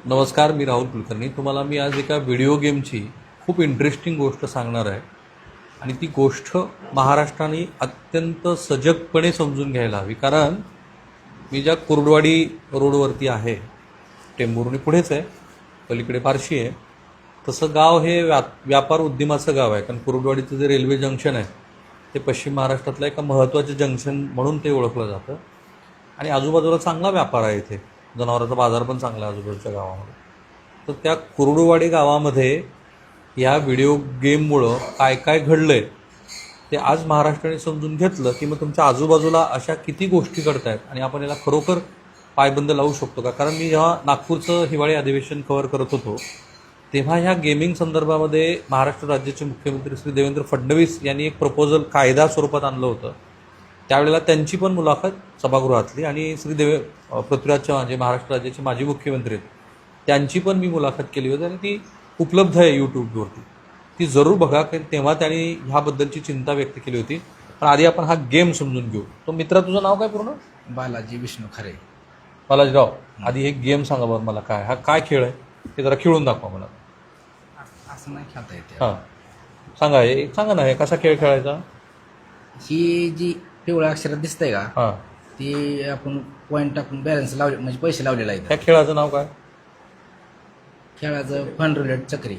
नमस्कार, मी राहुल कुलकर्णी. तुम्हाला मी आज एका व्हिडिओ गेमची खूप इंटरेस्टिंग गोष्ट सांगणार आहे आणि ती गोष्ट महाराष्ट्राने अत्यंत सजगपणे समजून घ्यायला हवी. कारण मी ज्या कुर्डवाडी रोडवरती आहे, टेंभुर्णी पुढेच आहे, पलीकडे फारशी आहे, तसं गाव हे व्यापार उद्यमाचं गाव आहे. कारण कुर्डवाडीचं जे रेल्वे जंक्शन आहे ते पश्चिम महाराष्ट्रातलं एका महत्त्वाचं जंक्शन म्हणून ते ओळखलं जातं आणि आजूबाजूला चांगला व्यापार आहे. इथे जनावरांचा बाजार पण चांगला आहे आजूबाजूच्या गावामध्ये. तर त्या कुर्डुवाडी गावामध्ये या व्हिडिओ गेममुळं काय काय घडलं आहे ते आज महाराष्ट्राने समजून घेतलं की मग तुमच्या आजूबाजूला अशा किती गोष्टी घडत आहेत आणि आपण याला खरोखर पायबंद लावू शकतो का. कारण मी जेव्हा नागपूरचं हिवाळी अधिवेशन कव्हर करत होतो तेव्हा ह्या गेमिंग संदर्भामध्ये महाराष्ट्र राज्याचे मुख्यमंत्री श्री देवेंद्र फडणवीस यांनी एक प्रपोजल कायदा स्वरूपात आणलं होतं. त्यावेळेला त्यांची पण मुलाखत सभागृहातली आणि पृथ्वीराज चव्हाण जे महाराष्ट्र राज्याचे माजी मुख्यमंत्री आहेत त्यांची पण मी मुलाखत केली होती आणि ती उपलब्ध आहे यूट्यूबवरती. ती जरूर बघा, कारण तेव्हा त्यांनी ह्याबद्दलची चिंता व्यक्त केली होती. पण आधी आपण हा गेम समजून घेऊ. तो मित्रा, तुझं नाव काय पूर्ण? बालाजी विष्णू खरे. बालाजीराव, आधी एक गेम सांगा बरं मला, काय हा काय खेळ आहे ते जरा खेळून दाखवा मला. असं नाही खेळता येते. हां सांगा, सांगा ना, हे कसा खेळ खेळायचा. ही जी पिवळ्या अक्षरात दिसतंय का, हां, ती आपण पॉईंट टाकून बॅलन्स लावले म्हणजे पैसे लावलेला आहे. त्या खेळाचं नाव काय? खेळाचं फन रुलेट चक्री.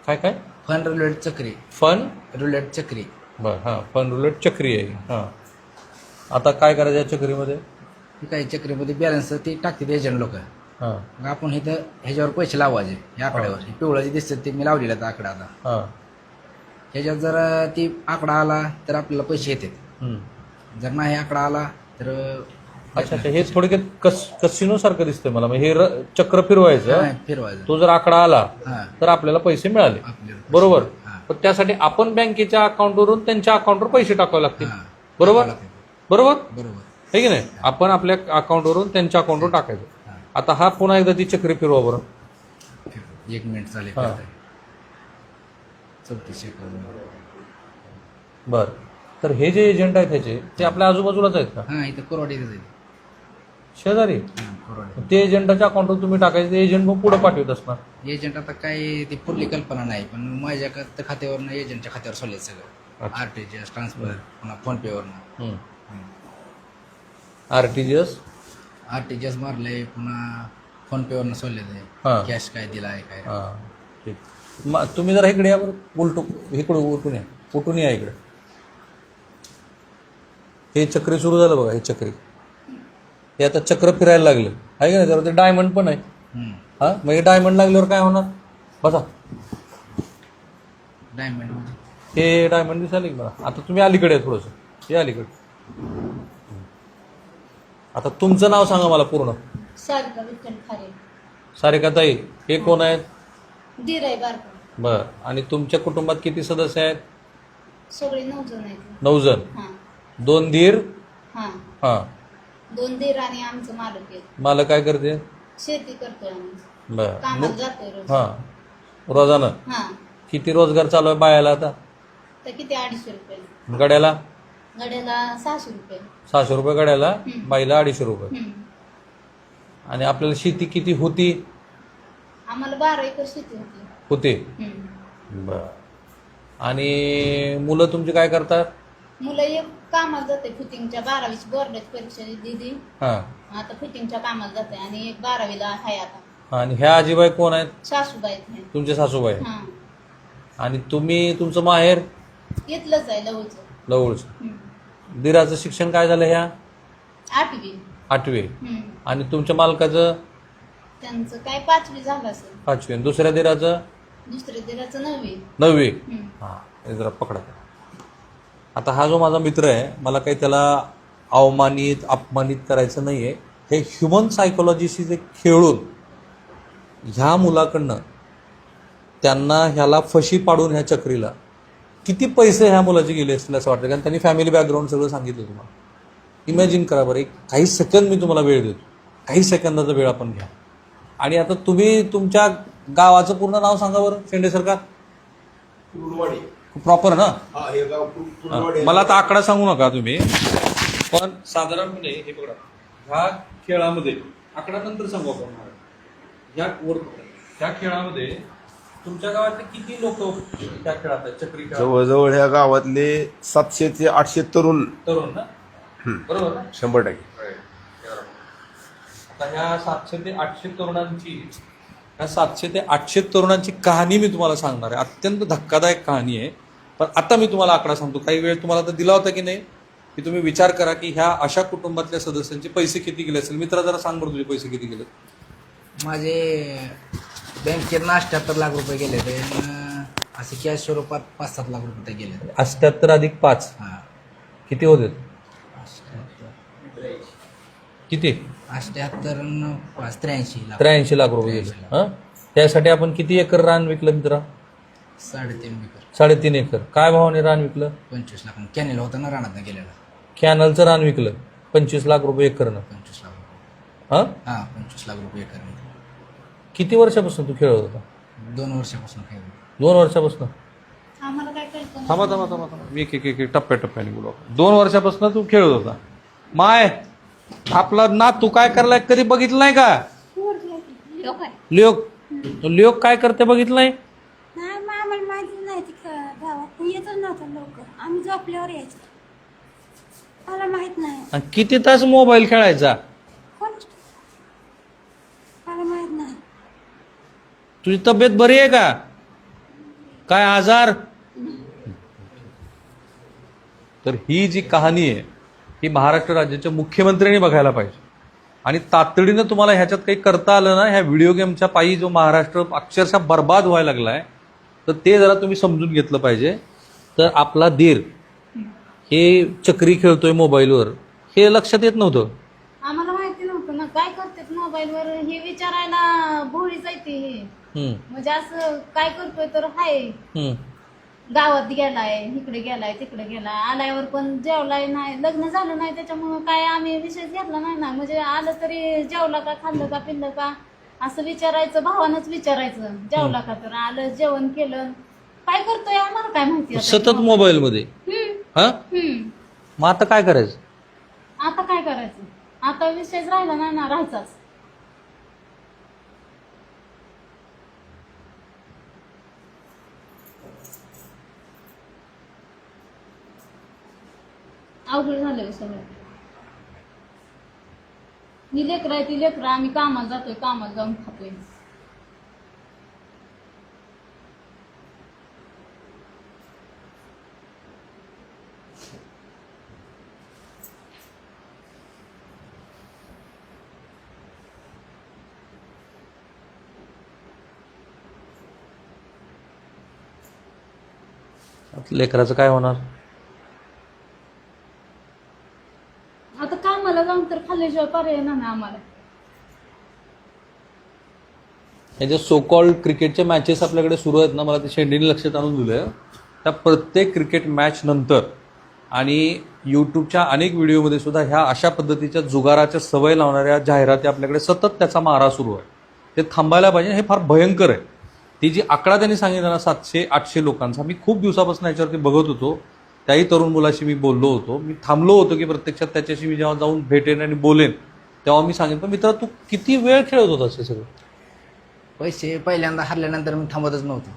काय काय? फन रुलेट चक्री. फन रुलेट चक्री. बरं, हां, फन रुलेट चक्री आहे. हां, आता काय करायचं या चक्रीमध्ये? ही काही चक्रीमध्ये बॅलन्स ती टाकते एजंट लोक. हां मग आपण इथं ह्याच्यावर पैसे लावायचे. ह्या आकड्यावर हे पिवळं जे दिसतं ते मी लावलेलं आहे आकडा. आता हां, ह्याच्यात जर ती आकडा आला तर आपल्याला पैसे येतात. जर नाही आकडा आला तर अच्छा अच्छा, हे थोडक्यात कसिनो सारखं दिसतंय मला. हे चक्र फिरवायचं, फिरवायचं. तो जर आकडा आला हां, तर आपल्याला पैसे मिळाले, आपल्याला बरोबर. हां. पण त्यासाठी आपण बँकेच्या अकाउंटवरून त्यांच्या अकाउंटवर पैसे टाकावे लागतील, हां. बरोबर बरोबर बरोबर आहे की नाही. आपण आपल्या अकाउंटवरून त्यांच्या अकाउंटवर टाकायचं. आता हा पुन्हा एकदा ती चक्री फिरवा बरं. 1 मिनिट चालेल. हां. 34 सेकंद. बरं, तर हे जे एजंट आहेत ह्याचे ते आपल्या आजूबाजूलाच आहेत का? हां, इथं कोरवाडी जाईल. शेजारी. कोरवाडी. ते एजंटाच्या अकाउंटवर तुम्ही टाकायचं, ते एजंट मग पुढे पाठवत असणार. एजंट आता काय ती पुढली कल्पना नाही, पण माझ्या खात्यावरनं एजंटच्या खात्यावर सोडले सगळं. अच्छा. आरटीजीएस ट्रान्सफर, पुन्हा फोनपेवरनं. आरटीजीएस आरटीजीएस मारले, पुन्हा फोनपेवरनं सोडले ते. हां. कॅश काय दिला आहे काय. हां, ठीक. तुम्ही जरा इकडे या बरं, इकडे उलटून या इकडे. हे चक्री सुरू झालं बघा, हे चक्री, हे आता चक्र फिरायला लागलं आहे का नाही. तर ते डायमंड पण आहे. हां, मग हे डायमंड लागल्यावर काय होणार? बसा, डायमंड हे डायमंड दिसायला की मला. आता तुम्ही अलीकडे आहे थोडंसं, हे अलीकडे. आता तुमचं नाव सांगा मला पूर्ण. सारिका विठ्ठल खारे. सारिकाताई, हे कोण आहेत? दीर आहे बारका. बरं, आणि तुमच्या कुटुंबात किती सदस्य आहेत? सगळे 9 जण आहेत. 9 जण. हां 2 धीर. हां हां, 2 दीर आणि आमचं मालक आहे. मला काय करते? शेती करतोय आम्ही. बरं. कामाला जातोय रोज. हां, रोजानं हां, किती रोजगार चालू आहे बायाला आता? तर किती 250 रुपये गड्याला? गड्याला 600 रुपये. 600 रुपये गड्याला, हं. बाईला 250 रुपये. हं. आणि आपल्याला शेती किती होती? आम्हाला 12 एकर शेती होती. होते. हं. बरं. आणि मुलं तुमची काय करतात? मुलं एक कामाला जाते फिटिंगच्या, 12वीची बोर्डाची परीक्षा दिली. हां, आता फिटिंगच्या कामाला जाते आणि एक 12वीला आहे आता. आणि ह्या आजीबाई कोण आहेत? सासूबाई आहेत. तुमचे सासूबाई. हां, आणि तुम्ही, तुमचं माहेर? इथलंच आहे लवचं. जवळचं. हं. दिराचं शिक्षण काय झालं? ह्या 8वी. 8वी. हं. आणि तुमच्या मालकाचं? त्यांचं काय 5वी झालं असेल. 5वी. आणि दुसऱ्या दिराचं? दुसऱ्या दिराचं 9वी. 9वी. हं. हां, हे जरा पकडा. आता हा जो माझा मित्र आहे, मला काही त्याला अवमानित अपमानित करायचं नाही आहे. हे ह्युमन सायकोलॉजीशी जे खेळून ह्या मुलाकडनं त्यांना ह्याला फशी पाडून ह्या चक्रीला किती पैसे ह्या मुलाचे गेले असतील असं वाटतं. कारण त्यांनी फॅमिली बॅकग्राऊंड सगळं सांगितलं तुम्हाला. इमॅजिन करा बरं, एक काही सेकंद मी तुम्हाला वेळ देतो, काही सेकंदाचा वेळ आपण घ्या. आणि आता तुम्ही तुमच्या गावाचं पूर्ण नाव सांगा बरं, शेंडे सरकार. कुर्डवाडी. प्रॉपर ना? हा, हे गाव कुर्डवाडी. मला आता आकडा सांगू नका तुम्ही, पण साधारणपणे हे बघा, ह्या खेळामध्ये आकडा नंतर सांगू आपण. त्या खेळामध्ये तुमच्या गावातले किती लोक त्या खेळात आहेत चक्री खेळात? जवळजवळ ह्या गावातले 700 ते 800 तरुण तरुण ना बरोबर ना 100%. आता ह्या 700 ते 800 तरुणांची ह्या 700 ते 800 तरुणांची कहाणी मी तुम्हाला सांगणार आहे. अत्यंत धक्कादायक कहाणी आहे. पण आता मी तुम्हाला आकडा सांगतो. काही वेळ तुम्हाला तर दिला होता की नाही की तुम्ही विचार करा की ह्या अशा कुटुंबातल्या सदस्यांचे पैसे किती गेले असेल. मित्रा जरा सांग बरं तुझे पैसे किती गेले. माझे बँकेत 78 लाख रुपये गेले ते असे कॅश स्वरूपात 5-7 लाख रुपये गेले. 78 अधिक 5 हां किती होते? किती? 78 न 83 लाख. 83 लाख रुपये गेले. हां त्यासाठी आपण किती एकर रान विकलं मित्रा? 3.5 एकर. 3.5 एकर. काय भावाने रान विकलं? 25 लाख. कॅनेल होता ना रानात गेलेला. कॅनलचं रान विकलं 25 लाख रुपये एकरनं. 25 लाख रुपये. हां 25 लाख रुपये एकर. किती वर्षापासून तू खेळत होता? 2 वर्षापासून खेळ. 2 वर्षापासून. आम्हाला काय कळतं थांबा मी एक टप्प्याटप्प्याने बोलू. 2 वर्षापासून तू खेळत होता. माय आपला ना तू काय करलाय कधी बघितलं नाही का? लोक आहे. लिओक काय करते बघितलं नाही? नाही मग आम्हाला माहिती नाही ती गावात येतच नव्हतं लवकर. आम्ही झोपल्यावर यायचो. मला माहित नाही. आणि किती तास मोबाईल खेळायचा? कोण मला माहित नाही. तुझी तब्येत बरी आहे का? काय आजार? तर ही जी कहाणी आहे ही महाराष्ट्र राज्याच्या मुख्यमंत्र्यांनी बघायला पाहिजे. आणि तातडीनं तुम्हाला ह्याच्यात काही करता आलं ना, ह्या व्हिडिओ गेमच्या पायी जो महाराष्ट्र अक्षरशः बर्बाद व्हायला लागलाय तर ते जरा तुम्ही समजून घेतलं पाहिजे. तर आपला धीर हे चक्री खेळतोय मोबाईलवर हे लक्षात येत नव्हतं. आम्हाला माहिती नव्हतं ना काय करतात मोबाईलवर हे विचारायला भोळीच येते हे. म्हणजे असं काय करतोय तर हाय गावात गेलाय इकडे गेलाय तिकडे गेलाय आल्यावर पण जेवलाय नाही लग्न झालं नाही त्याच्यामुळं काय आम्ही विषय घेतला नाही ना. म्हणजे आलं तरी जेवला का खाल्लं का पिल्लं का असं विचारायचं. भावानंच विचारायचं जेवला का तर आलं जेवण केलं. काय करतोय आम्हाला काय माहिती आता. सतत मोबाईल मध्ये. हा मग आता काय करायचं? आता काय करायचं? आता विषयच राहिला नाही ना राहायचाच. अवघड झालं सगळं. ही लेकरं आहे ती लेकरं आम्ही कामाला जातोय कामाला जाऊन खातोय. लेकराचं काय होणार? आता कामाला जाऊन तर खाल्ल्याशिवाय पर्याय नाही आम्हाला. हे जे सो कॉल्ड क्रिकेटच्या मॅचेस आपल्याकडे सुरू आहेत ना, मला ते शेंडीने लक्षात आणून दिलं. त्या प्रत्येक क्रिकेट मॅच नंतर आणि यूट्यूबच्या अनेक व्हिडिओमध्ये सुद्धा ह्या अशा पद्धतीच्या जुगाराच्या सवय लावणाऱ्या जाहिराती आपल्याकडे सतत त्याचा मारा सुरू आहे. ते थांबायला पाहिजे. हे फार भयंकर आहे. ती जी आकडा त्यांनी सांगितला ना 700-800 लोकांचा, मी खूप दिवसापासून याच्यावरती बघत होतो. त्याही तरुण मुलाशी मी बोललो होतो. मी थांबलो होतो की प्रत्यक्षात त्याच्याशी मी जेव्हा जाऊन भेटेन आणि बोलेन तेव्हा मी सांगेन. पण मित्रा तू किती वेळ खेळत होतास हे सगळं? पैसे पहिल्यांदा हरल्यानंतर मी थांबतच नव्हतो.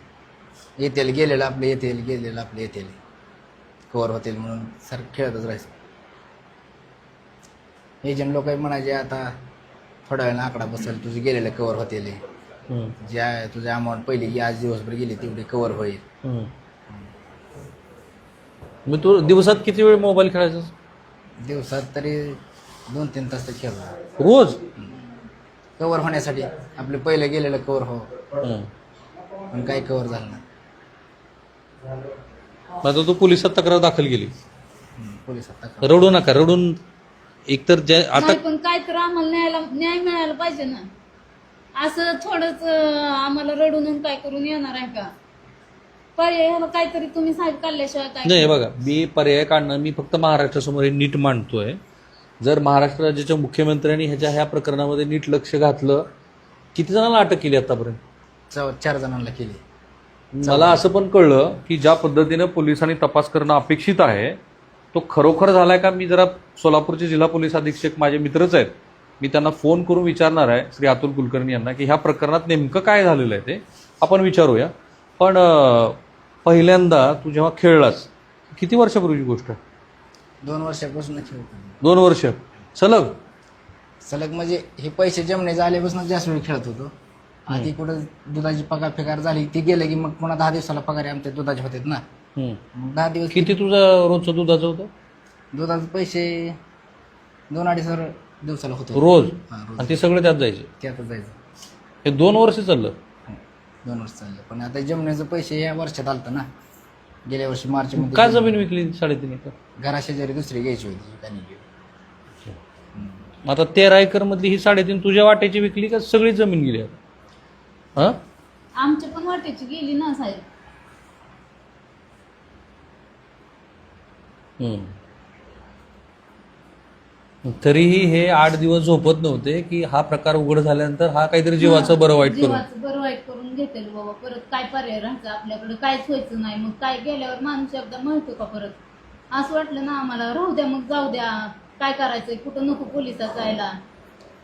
येतील गेलेलं आपले येतील गेलेलं आपले येतील कवर होतील म्हणून सर खेळतच राहायचं. एजंट लोक म्हणायचे आता थोड्या वेळानं आकडा बसेल तुझे गेलेले कवर होतील. ज्या तुझे अमाऊंट पहिली आज दिवसभर गेली तेवढी कवर होईल. मग तू दिवसात किती वेळ मोबाईल खेळायचास? दिवसात तरी 2-3 तास तर खेळलो रोज. कवर होण्यासाठी. आपले पहिले गेलेलं कवर हो पण काही कवर झालं नाही. आता तू पोलिसात तक्रार दाखल केली. पोलिसात रडू नका. रडून एकतर आता नाही पण काय तर आम्हाला न्याय मिळायला पाहिजे ना. असं थोडंच आम्हाला रडून काय करून येणार आहे का? पर्याय ह्याला काहीतरी तुम्ही साहेब काढल्याशिवाय काय नाही. बघा मी पर्याय काढणं मी फक्त महाराष्ट्रासमोर हे नीट मांडतोय. जर महाराष्ट्र राज्याच्या मुख्यमंत्र्यांनी ह्या प्रकरणामध्ये नीट लक्ष घातलं. किती जणांना अटक केली आतापर्यंत? 4 जणांना केली. मला असं पण कळलं की ज्या पद्धतीनं पोलिसांनी तपास करणं अपेक्षित आहे तो खरोखर झालाय का? मी जरा सोलापूरचे जिल्हा पोलीस अधीक्षक माझे मित्रच आहेत. मी त्यांना फोन करून विचारणार आहे श्री अतुल कुलकर्णी यांना की ह्या प्रकरणात नेमकं काय झालेलं आहे ते आपण विचारूया. पण पहिल्यांदा तू जेव्हा खेळलास, किती वर्षापूर्वीची गोष्ट आहे? 2 वर्षापासून खेळतो. 2 वर्ष सलग? सलग म्हणजे हे पैसे जमणे झाल्यापासून जास्त वेळ खेळत होतो. आधी कुठं दुधाची पगार फेकार झाली ती गेलं की मग पुन्हा 10 दिवसाला पगार आमच्या दुधाचे होते ना. मग 10 दिवस किती तुझं रोजचं दुधाचं होतं? दुधाचे पैसे 2-2.5 हजार दिवसाला होतो रोज? हा, रोज. आणि ते सगळे त्यात जायचे? त्यातच जायचं. हे 2 वर्ष चाललं? 2 वर्ष चाललं. पण आता जमण्याचं पैसे या वर्षात आलतं ना. गेल्या वर्षी मार्च मग का जमीन विकली 3.5 एकर? घराशेजारी दुसरी घ्यायची होती त्यांनी. आता 13 एकर मधली ही 3.5 तुझ्या वाट्याची विकली का सगळी जमीन गेली आता? हा? आमच्या पण वाटेची गेली ना साहेब. तरीही हे 8 दिवस झोपत नव्हते की हा प्रकार उघड झाल्यानंतर हा काहीतरी जीवाचं बरं वाईट करून. जीवाचं बरं वाईट करून घेतेल बाबा. परत काय पर्याय राहायचं आपल्याकडे, काहीच व्हायचं नाही. मग काय गेल्यावर माणूस एकदा म्हणतो का परत? असं वाटलं ना आम्हाला, राहू द्या मग, जाऊ द्या, काय करायचंय, कुठं नको पोलिसात जायला,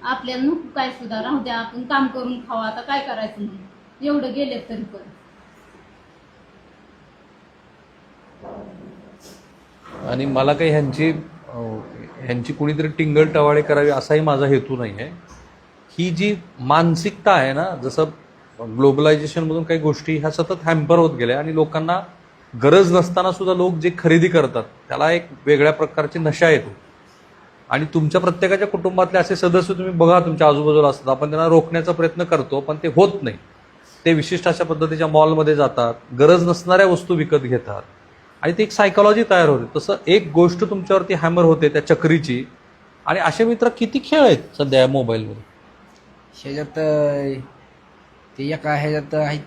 आपल्याला नको काय सुद्धा, राहू द्या, आपण काम करून खावा, आता काय करायचं म्हणून एवढं गेले तरी पण. आणि मला काही ह्यांची कुणीतरी टिंगल टवाळे करावी असाही माझा हेतू नाही आहे. ही जी मानसिकता आहे ना, जसं ग्लोबलायझेशनमधून काही गोष्टी ह्या सतत हॅम्पर होत गेल्या आणि लोकांना गरज नसताना सुद्धा लोक जे खरेदी करतात त्याला एक वेगळ्या प्रकारची नशा येतो. आणि तुमच्या प्रत्येकाच्या कुटुंबातले असे सदस्य तुम्ही बघा तुमच्या आजूबाजूला असतात, आपण त्यांना रोखण्याचा प्रयत्न करतो पण ते होत नाही. ते विशिष्ट अशा पद्धतीच्या मॉलमध्ये जातात, गरज नसणाऱ्या वस्तू विकत घेतात आणि ती एक सायकॉलॉजी तयार होते. तसं एक गोष्ट तुमच्यावरती हॅमर होते त्या चक्रीची. आणि असे मित्र किती खेळ आहेत सध्या या मोबाईलमध्ये? ह्याच्यात ते एका ह्याच्यात आहेत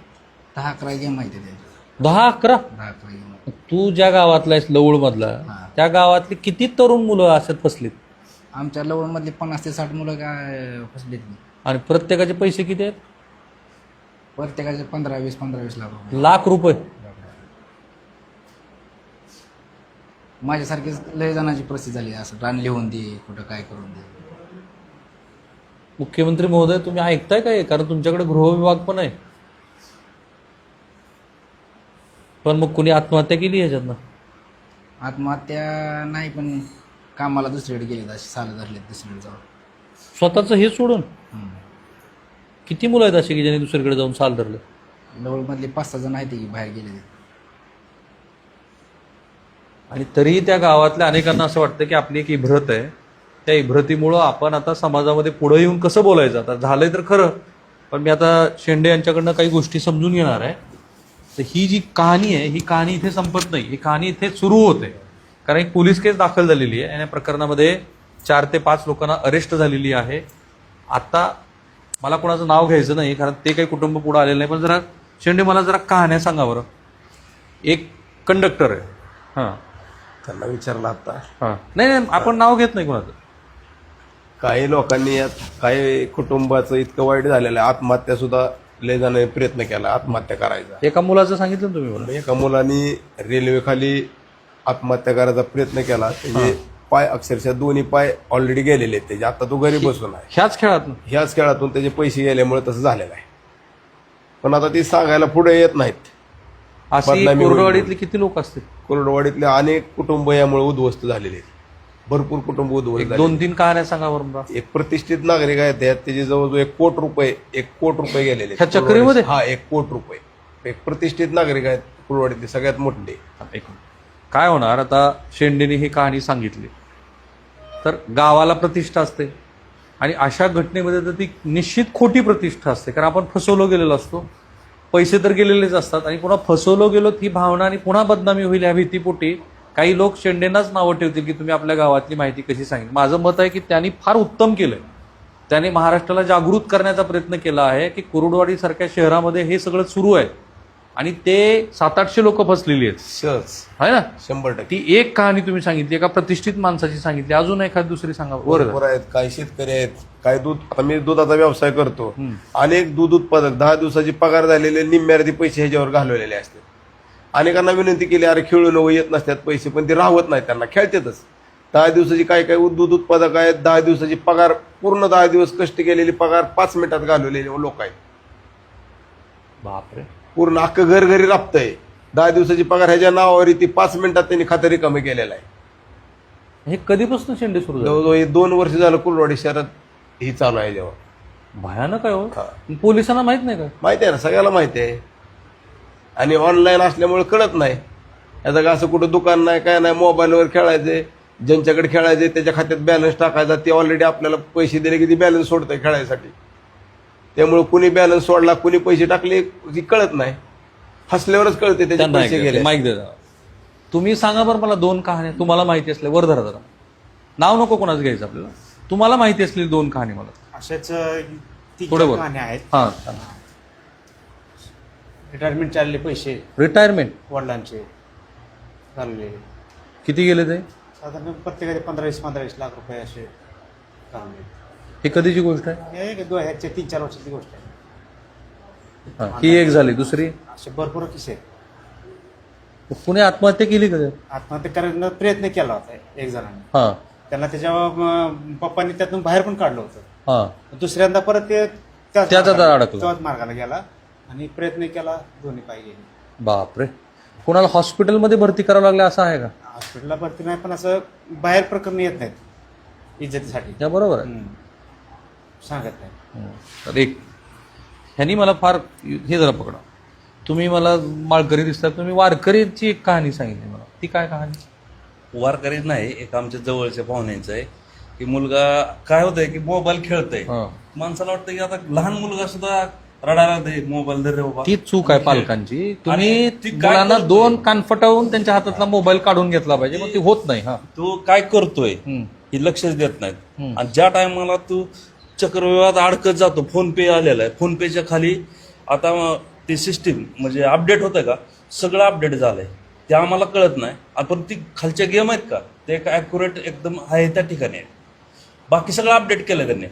10-11 गेम आहेत त्याच्यात. 10-11? 10-11 गेम. तू ज्या गावातला आहेस लवळमधला, हा. त्या गावातली किती तरुण मुलं अशात फसलीत? आमच्या लवणमधले 50 ते 60 मुलं काय फसलेत. आणि प्रत्येकाचे पैसे किती आहेत? प्रत्येकाचे 15-20 लाख रुपये. लाख रुपये. माझ्यासारखीच लय जणांची परिस्थिती झाली. असं रान लिहून दे, कुठं काय करून दे. मुख्यमंत्री महोदय, तुम्ही ऐकताय काय? कारण तुमच्याकडे गृहविभाग पण आहे. पण मग कुणी आत्महत्या केली ह्याच्यातनं? आत्महत्या नाही, पण कामाला दुसरीकडे गेलेत, असे साल धरलेत दुसरीकडे जाऊन. स्वतःचं हे सोडून? किती मुलं आहेत अशी की ज्यांनी दुसरीकडे जाऊन साल धरले? लवळमधले 5-6 जण आहेत की बाहेर गेले. आणि तरीही त्या गावातल्या अनेकांना असं वाटतं की आपली एक इब्रत आहे, त्या इब्रतीमुळं आपण आता समाजामध्ये पुढे येऊन कसं बोलायचं. आता झालंय तर खरं, पण मी आता शेंडे यांच्याकडनं काही गोष्टी समजून घेणार आहे. तर ही जी कहाणी आहे, ही कहाणी इथे संपत नाही, ही कहाणी इथे सुरू होते. कारण एक पोलीस केस दाखल झालेली आहे आणि या प्रकरणामध्ये 4 ते 5 लोकांना अरेस्ट झालेली आहे. आता मला कोणाचं नाव घ्यायचं नाही कारण ते काही कुटुंब पुढे आलेलं नाही, पण जरा शेंडे मला जरा कहाण्या सांगा बरं. एक कंडक्टर आहे, हां, त्यांना विचारलं आता. हां, नाही आपण नाव घेत नाही कोणाचं. काही लोकांनी यात काही कुटुंबाचं इतकं वाईट झालेलं आहे, आत्महत्या सुद्धा लय जणांनी प्रयत्न केला आत्महत्या करायचा. एका मुलाचं सांगितलं ना तुम्ही मला. एका मुलांनी रेल्वेखाली आत्महत्या करायचा प्रयत्न केला. त्याचे पाय अक्षरशः दोन्ही पाय ऑलरेडी गेलेले आहेत त्याचे. आता तो घरी बसून आहे. ह्याच खेळातून त्याचे पैसे गेल्यामुळे तसं झालेलं आहे. पण आता ती सांगायला पुढे येत नाहीत. अशी कोरडवाडीतले किती लोक असतील? कोरडवाडीतले अनेक कुटुंब यामुळे उद्ध्वस्त झालेले आहेत. भरपूर कुटुंब उद्ध्वस्त झाले. 2-3 कहाण्या सांगा बरं. एक प्रतिष्ठित नागरिक आहेत त्याचे जवळजवळ 1 कोटी रुपये गेलेले ह्या चक्रीमध्ये. हा, 1 कोटी रुपये. एक प्रतिष्ठित नागरिक आहेत कुरवाडीतले, सगळ्यात मोठे. काय होणार आता? शेंडेने ही कहाणी सांगितली तर गावाला प्रतिष्ठा असते आणि अशा घटनेमध्ये तर ती निश्चित खोटी प्रतिष्ठा असते. कारण आपण फसवलो गेलेलो असतो, पैसे तर गेलेलेच असतात आणि पुन्हा फसवलो गेलो ही भावना आणि पुन्हा बदनामी होईल या भीतीपोटी काही लोक शेंडेंनाच नावं ठेवतील की तुम्ही आपल्या गावातली माहिती कशी सांगितली. माझं मत आहे की त्यांनी फार उत्तम केलंय. त्याने महाराष्ट्राला जागृत करण्याचा प्रयत्न केला आहे की कुरुडवाडीसारख्या शहरामध्ये हे सगळं सुरू आहे आणि ते 700-800 लोक फसलेली आहेत. सहज आहे ना? 100%. ती एक कहाणी तुम्ही सांगितली, एका प्रतिष्ठित माणसाची सांगितली. अजून एखादी दुसरी सांगा. बरोबर आहेत. काही शेतकरी आहेत, काही दूध. आता मी दुधाचा व्यवसाय करतो. अनेक दूध उत्पादक 10 दिवसाची पगार झालेले निम्म्यार्धी पैसे ह्याच्यावर घालवलेले असतात. अनेकांना विनंती केली, अरे खेळून येत नसतात पैसे, पण ते राहत नाहीत, त्यांना खेळतातच. 10 दिवसाची काय काय दूध उत्पादक आहेत, 10 दिवसाची पगार, पूर्ण 10 दिवस कष्ट केलेली पगार 5 मिनिटात घालवलेले लोक आहेत. बापरे. पूर्ण अख्खं घर घरी राबतंय. 10 दिवसाची पगार ह्याच्या नावावर ती 5 मिनिटात त्यांनी खातं रिकामी केलेलं आहे. हे कधीपासून शेंडे सुरू झाले? जवळजवळ हे 2 वर्ष झालं कुलवाडी शहरात ही चालू आहे. जेव्हा भयानक आहे हो. पोलिसांना माहित नाही का? माहिती आहे ना, सगळ्याला माहिती आहे. आणि ऑनलाईन असल्यामुळे कळत नाही. याचं असं कुठं दुकान नाही, काय नाही, मोबाईलवर खेळायचे, ज्यांच्याकडे खेळायचे त्याच्या खात्यात बॅलन्स टाकायचा, ते ऑलरेडी आपल्याला पैसे दिले की ती बॅलन्स सोडतंय खेळायसाठी. त्यामुळे कुणी बॅलन्स सोडला, कुणी पैसे टाकले की कळत नाही. हसल्यावरच कळते त्याचे पैसे गेले. माहिती दे. तुम्ही सांगा बरं मला 2 कहाण्या तुम्हाला माहिती असल्या, वर धरा जरा, नाव नको कोणाचं घ्यायचं आपल्याला, तुम्हाला माहिती असलेली 2 कहाणी मला. अशाच थोडं बोल. कहाण्या आहेत. हां. रिटायरमेंट चालले पैसे रिटायरमेंट वडिलांचे चालले, किती गेले ते? साधारण प्रत्येकाचे 15-20 लाख रुपये असे चालले. ही कधीची गोष्ट आहे? हे 3-4 वर्षाची गोष्ट आहे. हां, ही एक झाली. दुसरी? असे भरपूर किस्से आहेत. कुणी आत्महत्या केली का? आत्महत्या करण्याचा प्रयत्न केला होता एक जणांनी. हां. त्यांना त्याच्या पप्पांनी त्यातून बाहेर पण काढलं होतं. हां. दुसऱ्यांदा परत ते त्याच अडकला. त्याच मार्गाला गेला आणि प्रयत्न केला, दोन्ही पाय गेले. बापरे. कुणाला हॉस्पिटलमध्ये भरती करावं लागलं असं आहे का? हॉस्पिटलला भरती नाही, पण असं बाहेर प्रकरण येत नाहीत इज्जतीसाठी. त्या बरोबर आहे. सांगत नाही. तर एक ह्यांनी मला फार हे जरा पकडा, तुम्ही मला माळकरी दिसतात, तुम्ही वारकरीची एक कहाणी सांगितली मला, ती काय कहाणी? वारकरी नाही, एक आमच्या जवळच्या पाहुण्यांचं आहे की मुलगा काय होतंय की मोबाईल खेळतोय. माणसाला वाटतं की आता लहान मुलगा सुद्धा रडायला दे, मोबाईल दे रे बाबा. ती चूक आहे पालकांची. तुम्ही ती काय मुलांना करतोय? 2 कानफटावून त्यांच्या हातातला मोबाईल काढून घेतला पाहिजे, मग ती होत नाही. हा, तो काय करतोय हे लक्षच देत नाहीत. आणि ज्या टायमाला तू चक्रव्यूहात अडकत जातो, फोन पे आलेला आहे, फोन पेच्या खाली आता ती सिस्टीम म्हणजे अपडेट होतं का, सगळं अपडेट झालंय, ते आम्हाला कळत नाही. आपण ती खालच्या गेम आहेत का, ते एक ॲक्युरेट एकदम आहे त्या ठिकाणी आहे. बाकी सगळं अपडेट केलं त्यांनी,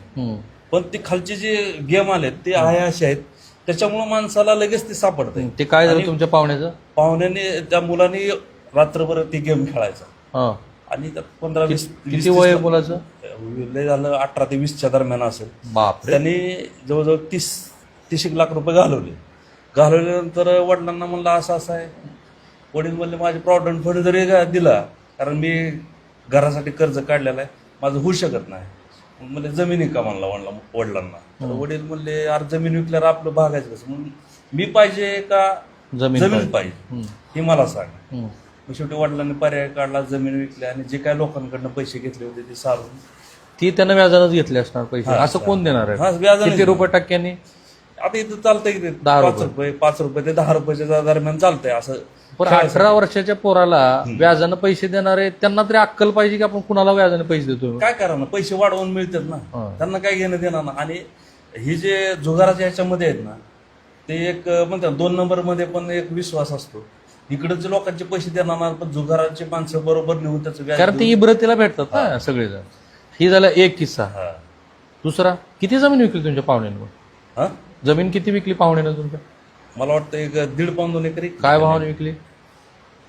पण ती खालचे जे गेम आलेत ते आहे असे आहेत, त्याच्यामुळे माणसाला लगेच ते सापडतंय. ते काय झालं तुमच्या पाहुण्याचं? पाहुण्याने त्या मुलांनी रात्रभर ती गेम खेळायचा आणि त्यात 15-20 किती वय आहे मुलाचं? लय झालं 18 ते 20च्या दरम्यान असेल. बापरे. त्यांनी जवळजवळ 30 लाख रुपये घालवल्यानंतर वडिलांना म्हणलं असं असं आहे. वडील म्हणले माझे प्रॉव्हिडंट फंड जरी दिला, कारण मी घरासाठी कर्ज काढलेलं आहे, माझं होऊ शकत नाही. म्हणजे जमीन विका म्हणला वडिलांना. तर वडील म्हणले यार जमीन विकल्यावर आपलं भागायचं कसं, म्हणून मी पाहिजे का जमीन पाहिजे हे मला सांग. शेवटी वडिलांनी पर्याय काढला, जमीन विकली आणि जे काय लोकांकडनं पैसे घेतले होते ते सारून ती त्यांना व्याजानंच घेतले असणार पैसे. असं कोण देणार आहे? किती रुपये टक्क्यांनी? आता इथं चालतंय की 5 रुपये ते 10 रुपयाच्या दरम्यान चालतंय असं. पण 18 वर्षाच्या पोराला व्याजानं पैसे देणारे त्यांना तरी अक्कल पाहिजे की आपण कुणाला व्याजाने पैसे देतो. काय करा ना, पैसे वाढवून मिळतात ना, त्यांना काय घेणं देणार ना. आणि ही जे जुगाराच्या ह्याच्यामध्ये आहेत ना, ते एक म्हणतात 2 नंबरमध्ये पण एक विश्वास असतो. इकडचे लोकांचे पैसे देणार, पण जुगाराचे माणसं बरोबर नेऊन त्याचं व्याज, कारण ते इब्रतीला भेटतात ना सगळेजण. ही झाला एक किस्सा. दुसरा, किती जमीन विकली तुमच्या पाहुण्यानं? जमीन किती विकली पाहुण्यानं तुमच्या? मला वाटतं एक 1.5 पाऊण 2 एकरी. काय भावाने विकली?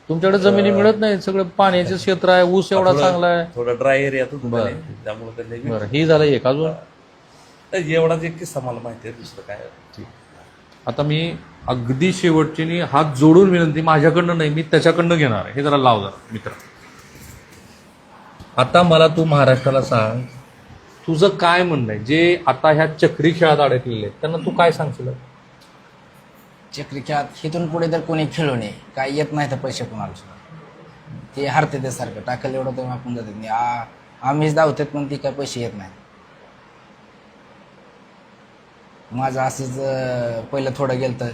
तुमच्याकडे जमिनी मिळत नाही, सगळं पाण्याचं क्षेत्र आहे, ऊस एवढा चांगला आहे, थोडा ड्राय एरिया त्यामुळे त्यांनी. बरं, ही झालं एक. अजून एवढाच एक किस्सा मला माहिती आहे, दुसरं काय. आता मी अगदी शेवटची हात जोडून विनंती, माझ्याकडनं नाही, मी त्याच्याकडनं घेणार आहे. हे जरा लाव जरा मित्र. आता मला तू महाराष्ट्राला सांग, तुझं काय म्हणणं आहे? जे आता ह्या चक्री खेळात अडकलेले आहेत त्यांना तू काय सांगशील? चक्री खेळात इथून पुढे तर कोणी खेळू नये, काय येत नाही तर पैसे कोणाला सुद्धा. ते हरते ते सारखं टाकलं एवढं तर आपण जातात नाही. आम्हीच धावतात पण ती काय पैसे येत नाही. माझं असंच पहिलं थोडं गेलं तर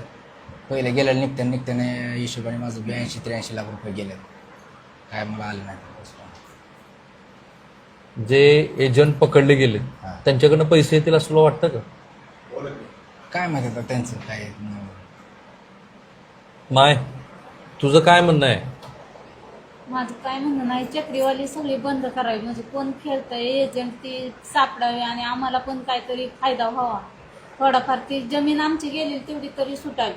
पहिलं गेलं निघत्याने हिशोबाने माझं 82-83 लाख रुपये गेले, काय मला आले नाही. जे एजंट पकडले गेले त्यांच्याकडनं पैसे येतील असं तुला वाटतं का? काय माहिती आता त्यांचं काय. माय, तुझं काय म्हणणं आहे? माझं काय म्हणणं नाही, चक्रीवाली सगळी बंद करावी, म्हणजे कोण खेळतंय एजंट ती सापडावे आणि आम्हाला पण काहीतरी फायदा व्हावा. थोडाफार ती जमीन आमची गेलेली तेवढी तरी सुटावी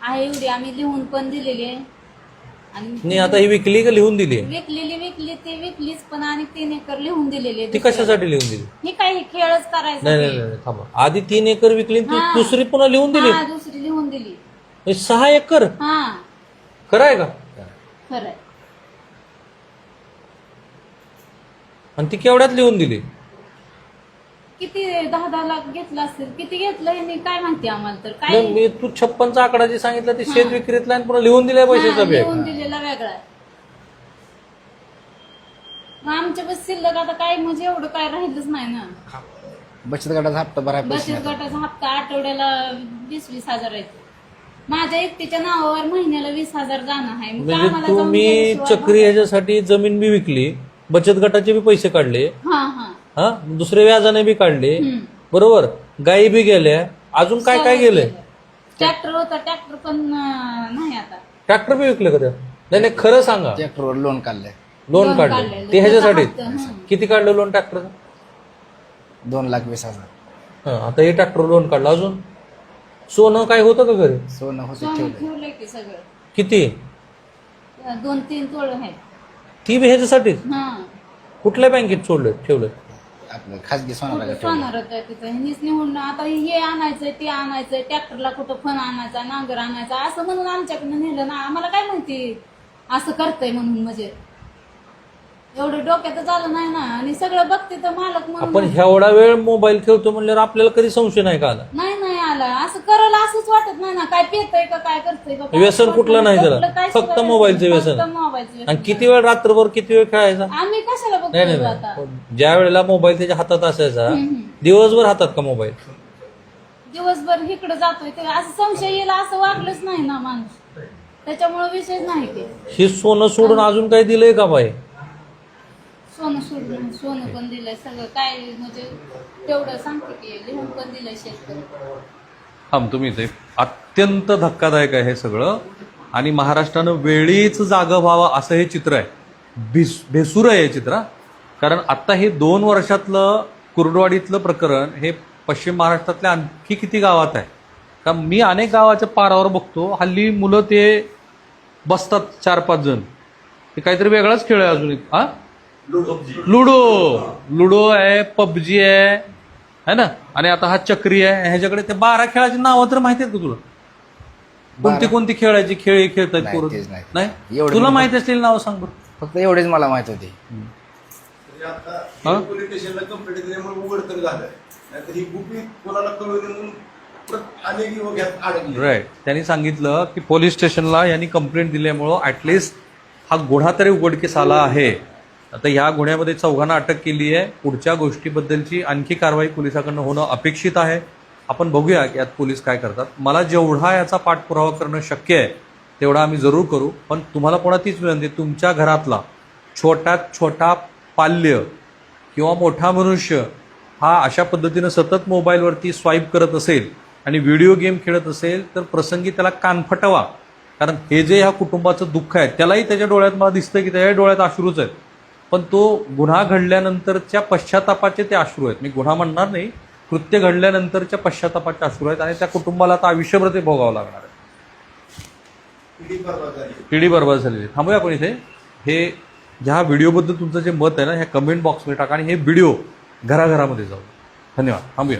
आहे, एवढी आम्ही लिहून पण दिलेली आहे आणि नाही आता ही विकली का लिहून दिली विकली ती विकलीच, पण आणि 3 एकर लिहून दिलेली आहे ती कशासाठी लिहून दिली? ही काही खेळच करायचा नाही नाही नाही थांबा, आधी 3 एकर विकली आणि ती हा. दुसरी पुन्हा लिहून दिली. हा, दुसरी लिहून दिली. हे 6 एकर हा खरं आहे का? खरंय. आणि ती केवढ्यात लिहून दिली? किती 10-10 लाख घेतला असेल, किती घेतलं हे नाही काय माहिती आम्हाला तर काय. नाही, मी तू 56चा आकडा जे सांगितला ते शेत विक्रीतला आणि पुन्हा लिहून दिलाय पैशाचा बॅग. लिहून दिलेला वेगळा आहे. मग आमच्या बस शिल्लक आता काय म्हणजे एवढं काय राहिलंच नाही ना. बचत गटाचा हप्ता भराय पैसे बचत नाही. गटाचा हप्ता आठवड्याला 20-20 हजार आहे. माझ्या एकटीच्या नावावर महिन्याला 20,000 जाणं आहे. मग म्हणजे आम्हाला जाऊन तुम्ही गेल्याशिवाय चक्री ह्याच्यासाठी जमीन बी विकली, बचत गटाचे बी पैसे काढले, हा हा हा दुसरे व्याजाने बी काढले, हम्म. बरोबर, गायी बी गेल्या, अजून काय काय गेलंय? ट्रॅक्टर होता, ट्रॅक्टर पण नाही आता. ट्रॅक्टर बी विकले का त्या? नाही नाही खरं सांगा. ट्रॅक्टरवर लोन काढलंय लोन लोन काढलं काढलेलं. ते ह्याच्यासाठी त्याचा हप्ता, किती काढलं लोन ट्रॅक्टरचं? 2,20,000. आता हे ट्रॅक्टर लोन काढलं. अजून सोनं काय होतं का घरी? सोनं होते सोनं ठेवलं. ठेवलंय की सगळं. किती? 2-3 तोळ आहे. ती बी ह्याच्यासाठीच? हा कुठल्या बँकेत सोडलं ठेवलं? आपलं खाजगी सोनाला ठेवलं. सोनार होतं तिथं. ह्यांनीच निवडून आता हे आणायचंय ते आणायचंय, ट्रॅक्टरला कुठं फण आणायचा, नांगर आणायचा असं म्हणून आमच्याकडनं नेलं ना. आम्हाला काय माहिती असं करतंय म्हणून. म्हणजे एवढं डोक्यात आलं नाही ना. आणि सगळं बघते तर मालक आपण म्हणून एवढा वेळ मोबाईल खेळतो म्हणल्यावर आपल्याला कधी संशय नाही का आला? नाही आला. असं करायला असंच वाटत नाही ना. काय पेतय का काय करतंय का काय. व्यसन कुठलं नाही त्याला, कुठलं काय फक्त सुद्धा मोबाईलचं फक्त व्यसन. मोबाईलचं व्यसन. आणि किती वेळ रात्रभर किती वेळ खेळायचा? आम्ही कशाला नाही नाही बघतो आता. नाही. ज्या वेळेला मोबाईल त्याच्या हातात असायचा दिवसभर हातात का मोबाईल? दिवसभर इकडे जातोय ते असं संशय येईल असं वागलंच नाही ना माणूस. त्याच्यामुळे विषय नाही ते. हे सोनं सोडून अजून काही दिलंय का बाई? सोनं सोडून सोनं पण दिलंय सगळं काय म्हणजे तेवढं सांगते की लिहून पण दिलंय शेतकरी. तुम्ही ते अत्यंत धक्कादायक आहे हे सगळं. आणि महाराष्ट्रानं वेळीच जागं व्हावं असं हे चित्र आहे. भेसूर आहे हे चित्र. कारण आत्ता हे 2 वर्षातलं कुर्डवाडीतलं प्रकरण हे पश्चिम महाराष्ट्रातल्या आणखी किती गावात आहे. कारण मी अनेक गावाच्या पारावर बघतो हल्ली मुलं ते बसतात 4-5 जण. ते काहीतरी वेगळाच खेळ आहे अजून एक. लुडो आहे, पबजी आहे ना. आणि आता हा चक्री आहे. ह्याच्याकडे ते 12 खेळाची नावं तर माहिती आहेत का तुला? कोणती खेळायची खेळ खेळतात नाही, पोरं? तेच नाही. नाही एवढं तुला मी- माहिती असलेली नावं सांग बरं. फक्त एवढेच मला माहित होते. हा? पोलीस स्टेशनला कंप्लेंट दिल्यामुळे उघड तर झालं. नाहीतर ही गुपित कोणाला कळू नये म्हणून अनेक युवक यात अडकले. राईट. त्यांनी सांगितलं की पोलीस स्टेशनला यांनी कंप्लेंट दिल्यामुळं ॲटलिस्ट हा गुन्हा तरी उघडकीस आला आहे. आता ह्या गुन्ह्यामध्ये 4घांना अटक केली आहे. पुढच्या गोष्टीबद्दलची आणखी कारवाई पोलिसाकडनं होणं अपेक्षित आहे. आपण बघूया की यात पोलीस काय करतात. मला जेवढा याचा पाठपुरावा करणं शक्य आहे तेवढा आम्ही जरूर करू. पण तुम्हाला पुन्हा तीच विनंती, तुमच्या घरातला छोट्यात छोटा पाल्य किंवा मोठा मनुष्य हा अशा पद्धतीनं सतत मोबाईलवरती स्वाईप करत असेल आणि व्हिडिओ गेम खेळत असेल तर प्रसंगी त्याला कान फटवा. कारण हे जे ह्या कुटुंबाचं दुःख आहे त्यालाही त्याच्या डोळ्यात मला दिसतं की त्याच्या डोळ्यात अश्रूच आहेत. पण तो गुन्हा घडल्यानंतरच्या पश्चातापाचे ते अश्रू आहेत. मी गुन्हा म्हणणार नाही, कृत्य घडल्यानंतरच्या पश्चातापाचे अश्रू आहेत. आणि त्या कुटुंबाला आता आयुष्यभर ते भोगावं लागणार आहे. पिढी बर्बाद झालेली. थांबूया आपण इथे. हे ह्या व्हिडिओबद्दल तुमचं जे मत आहे ना ह्या कमेंट बॉक्समध्ये टाका आणि हे व्हिडिओ घराघरामध्ये जाऊ. धन्यवाद. थांबूया.